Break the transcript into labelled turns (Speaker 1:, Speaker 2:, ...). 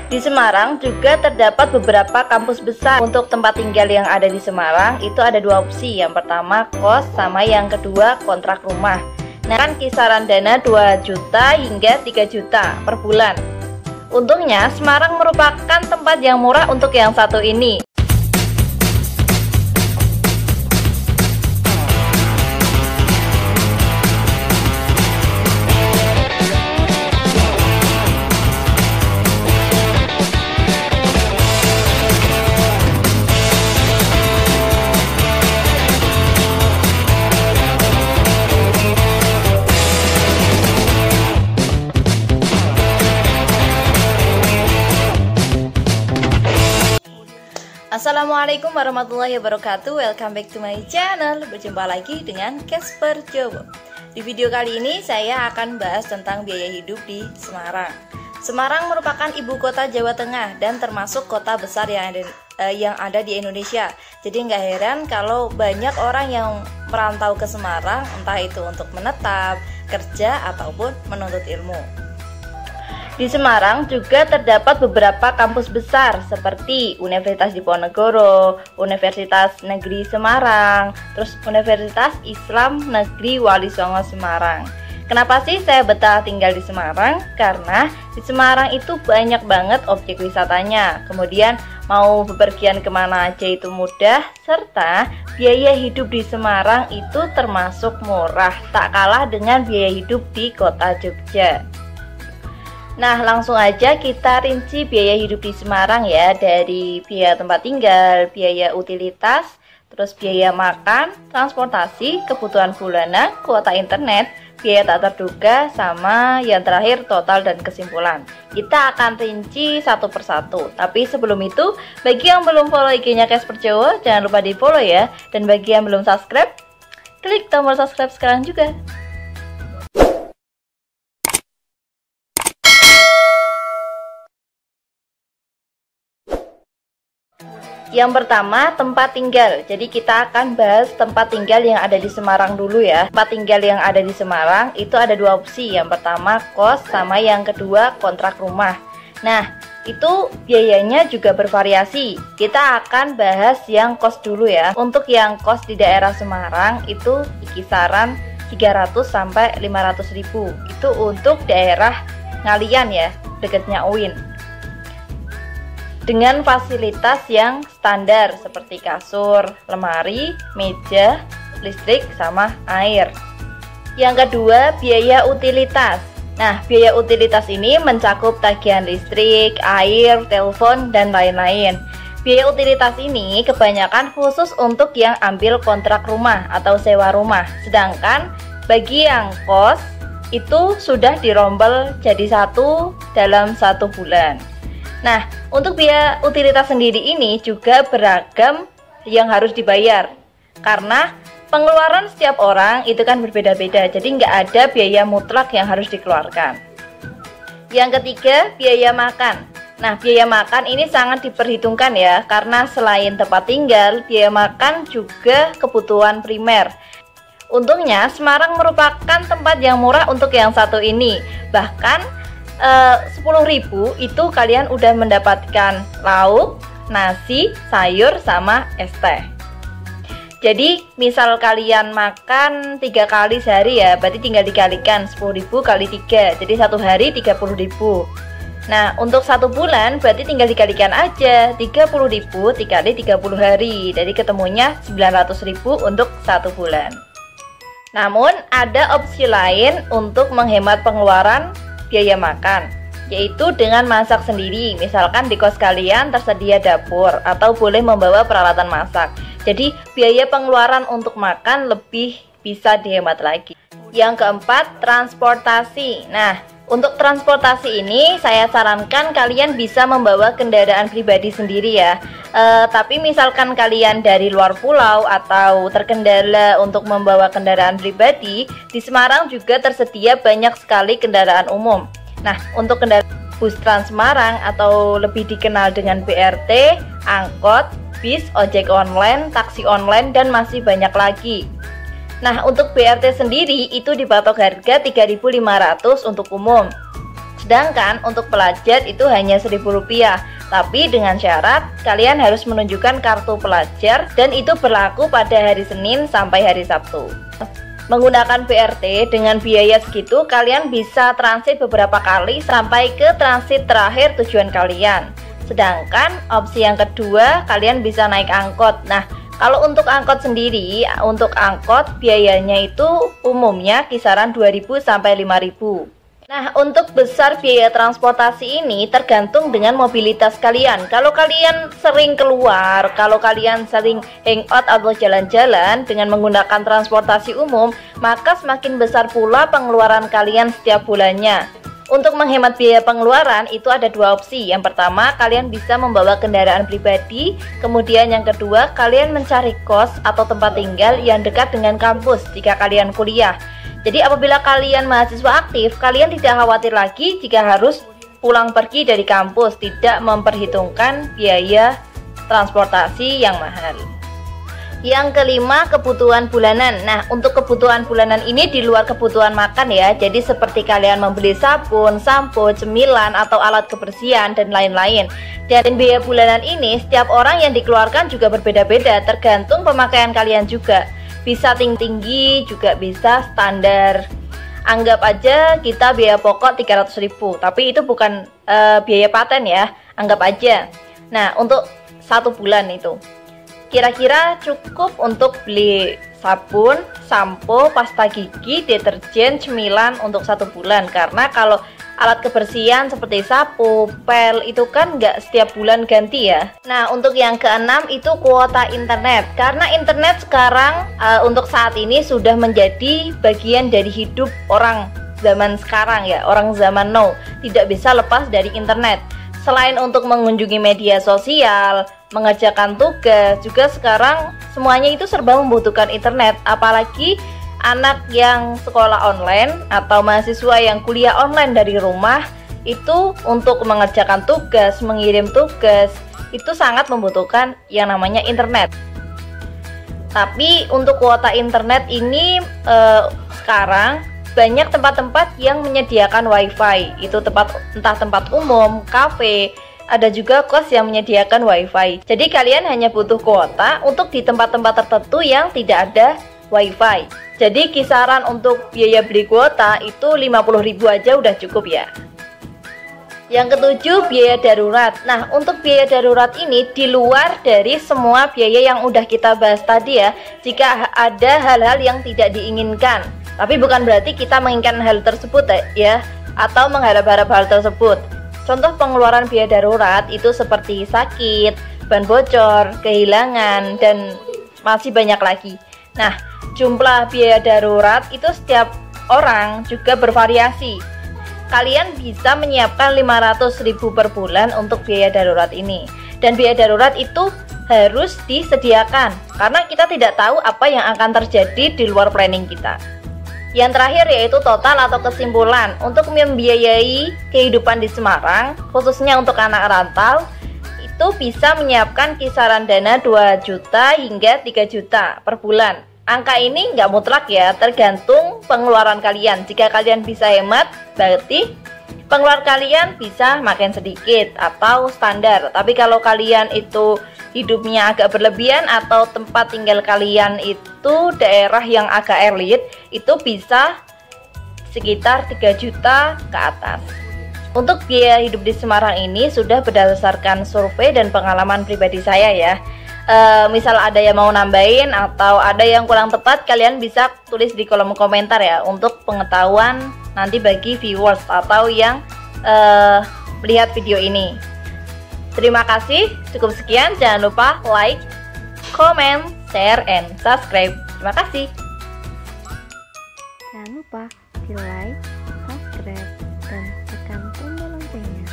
Speaker 1: Di Semarang juga terdapat beberapa kampus besar. Untuk tempat tinggal yang ada di Semarang itu ada dua opsi. Yang pertama kos, sama yang kedua kontrak rumah. Nah, kan kisaran dana 2 juta hingga 3 juta per bulan. Untungnya Semarang merupakan tempat yang murah untuk yang satu ini. Assalamualaikum warahmatullahi wabarakatuh. Welcome back to my channel. Berjumpa lagi dengan Casper Jowo. Di video kali ini saya akan bahas tentang biaya hidup di Semarang. Semarang merupakan ibu kota Jawa Tengah dan termasuk kota besar yang ada di Indonesia. Jadi nggak heran kalau banyak orang yang merantau ke Semarang, entah itu untuk menetap, kerja, ataupun menuntut ilmu. Di Semarang juga terdapat beberapa kampus besar seperti Universitas Diponegoro, Universitas Negeri Semarang, terus Universitas Islam Negeri Wali Songo Semarang. Kenapa sih saya betah tinggal di Semarang? Karena di Semarang itu banyak banget objek wisatanya. Kemudian mau bepergian kemana aja itu mudah, serta biaya hidup di Semarang itu termasuk murah, tak kalah dengan biaya hidup di kota Jogja. Nah, langsung aja kita rinci biaya hidup di Semarang ya, dari biaya tempat tinggal, biaya utilitas, terus biaya makan, transportasi, kebutuhan bulanan, kuota internet, biaya tak terduga, sama yang terakhir total dan kesimpulan. Kita akan rinci satu persatu. Tapi sebelum itu, bagi yang belum follow IG-nya Casper Jowo, jangan lupa di follow ya. Dan bagi yang belum subscribe, klik tombol subscribe sekarang juga. Yang pertama, tempat tinggal. Jadi kita akan bahas tempat tinggal yang ada di Semarang dulu ya. Tempat tinggal yang ada di Semarang itu ada dua opsi. Yang pertama kos, sama yang kedua kontrak rumah. Nah, itu biayanya juga bervariasi. Kita akan bahas yang kos dulu ya. Untuk yang kos di daerah Semarang itu kisaran 300 sampai 500 ribu. Itu untuk daerah Ngalian ya, dekatnya UIN. Dengan fasilitas yang standar seperti kasur, lemari, meja, listrik, sama air. Yang kedua, biaya utilitas. Nah, biaya utilitas ini mencakup tagihan listrik, air, telepon, dan lain-lain. Biaya utilitas ini kebanyakan khusus untuk yang ambil kontrak rumah atau sewa rumah. Sedangkan bagi yang kos, itu sudah dirombel jadi satu dalam 1 bulan. Nah, untuk biaya utilitas sendiri ini juga beragam yang harus dibayar. Karena pengeluaran setiap orang itu kan berbeda-beda, jadi nggak ada biaya mutlak yang harus dikeluarkan. Yang ketiga, biaya makan. Nah, biaya makan ini sangat diperhitungkan ya, karena selain tempat tinggal, biaya makan juga kebutuhan primer. Untungnya, Semarang merupakan tempat yang murah untuk yang satu ini. Bahkan 10.000 itu kalian udah mendapatkan lauk, nasi, sayur, sama es teh. Jadi misal kalian makan 3 kali sehari ya, berarti tinggal dikalikan 10.000 kali 3, jadi satu hari 30.000. Nah, untuk 1 bulan berarti tinggal dikalikan aja 30.000 dikali 30 hari, jadi ketemunya 900.000 untuk 1 bulan. Namun ada opsi lain untuk menghemat pengeluaran biaya makan, yaitu dengan masak sendiri. Misalkan di kos kalian tersedia dapur atau boleh membawa peralatan masak. Jadi biaya pengeluaran untuk makan lebih bisa dihemat lagi. Yang keempat, transportasi. Nah, untuk transportasi ini saya sarankan kalian bisa membawa kendaraan pribadi sendiri ya. Tapi misalkan kalian dari luar pulau atau terkendala untuk membawa kendaraan pribadi, di Semarang juga tersedia banyak sekali kendaraan umum. Nah, untuk kendaraan bus Trans Semarang atau lebih dikenal dengan BRT, angkot, bis, ojek online, taksi online, dan masih banyak lagi. Nah, untuk BRT sendiri itu dipatok harga 3.500 untuk umum. Sedangkan untuk pelajar itu hanya Rp1.000, tapi dengan syarat kalian harus menunjukkan kartu pelajar dan itu berlaku pada hari Senin sampai hari Sabtu. Menggunakan BRT dengan biaya segitu, kalian bisa transit beberapa kali sampai ke transit terakhir tujuan kalian. Sedangkan opsi yang kedua, kalian bisa naik angkot. Nah, kalau untuk angkot sendiri, untuk angkot biayanya itu umumnya kisaran 2.000 sampai 5.000. Nah, untuk besar biaya transportasi ini tergantung dengan mobilitas kalian. Kalau kalian sering keluar, kalau kalian sering hangout atau jalan-jalan dengan menggunakan transportasi umum, maka semakin besar pula pengeluaran kalian setiap bulannya. Untuk menghemat biaya pengeluaran itu ada dua opsi. Yang pertama, kalian bisa membawa kendaraan pribadi. Kemudian yang kedua, kalian mencari kos atau tempat tinggal yang dekat dengan kampus jika kalian kuliah. Jadi apabila kalian mahasiswa aktif, kalian tidak khawatir lagi jika harus pulang pergi dari kampus, tidak memperhitungkan biaya transportasi yang mahal. Yang kelima, kebutuhan bulanan. Nah, untuk kebutuhan bulanan ini di luar kebutuhan makan ya. Jadi seperti kalian membeli sabun, sampo, cemilan, atau alat kebersihan dan lain-lain. Dan biaya bulanan ini setiap orang yang dikeluarkan juga berbeda-beda, tergantung pemakaian kalian juga. Bisa tinggi, juga bisa standar. Anggap aja kita biaya pokok 300.000, tapi itu bukan biaya paten ya, anggap aja. Nah, untuk 1 bulan itu kira-kira cukup untuk beli sabun, sampo, pasta gigi, deterjen, cemilan untuk 1 bulan. Karena kalau alat kebersihan seperti sapu, pel itu kan nggak setiap bulan ganti ya. Nah, untuk yang keenam itu kuota internet. Karena internet sekarang untuk saat ini sudah menjadi bagian dari hidup orang zaman sekarang ya, orang zaman now. Tidak bisa lepas dari internet. Selain untuk mengunjungi media sosial, mengerjakan tugas, juga sekarang semuanya itu serba membutuhkan internet. Apalagi anak yang sekolah online atau mahasiswa yang kuliah online dari rumah, itu untuk mengerjakan tugas, mengirim tugas, itu sangat membutuhkan yang namanya internet. Tapi untuk kuota internet ini sekarang banyak tempat-tempat yang menyediakan wifi. Itu entah tempat umum, kafe, ada juga kos yang menyediakan wifi. Jadi kalian hanya butuh kuota untuk di tempat-tempat tertentu yang tidak ada wifi. Jadi kisaran untuk biaya beli kuota itu 50.000 aja udah cukup ya. Yang ketujuh, biaya darurat. Nah, untuk biaya darurat ini di luar dari semua biaya yang udah kita bahas tadi ya. Jika ada hal-hal yang tidak diinginkan, tapi bukan berarti kita menginginkan hal tersebut ya, atau mengharap-harap hal tersebut. Contoh pengeluaran biaya darurat itu seperti sakit, ban bocor, kehilangan, dan masih banyak lagi. Nah, jumlah biaya darurat itu setiap orang juga bervariasi. Kalian bisa menyiapkan 500.000 per bulan untuk biaya darurat ini. Dan biaya darurat itu harus disediakan karena kita tidak tahu apa yang akan terjadi di luar planning kita. Yang terakhir yaitu total atau kesimpulan. Untuk membiayai kehidupan di Semarang, khususnya untuk anak rantau, itu bisa menyiapkan kisaran dana 2 juta hingga 3 juta per bulan. Angka ini nggak mutlak ya, tergantung pengeluaran kalian. Jika kalian bisa hemat, berarti pengeluaran kalian bisa makin sedikit atau standar. Tapi kalau kalian itu hidupnya agak berlebihan atau tempat tinggal kalian itu daerah yang agak elit, itu bisa sekitar 3 juta ke atas. Untuk biaya hidup di Semarang ini sudah berdasarkan survei dan pengalaman pribadi saya ya. Misal ada yang mau nambahin atau ada yang kurang tepat, kalian bisa tulis di kolom komentar ya, untuk pengetahuan nanti bagi viewers atau yang melihat video ini. Terima kasih, cukup sekian. Jangan lupa like, comment, share, and subscribe. Terima kasih.
Speaker 2: Jangan lupa di like, subscribe, dan tekan tombol loncengnya.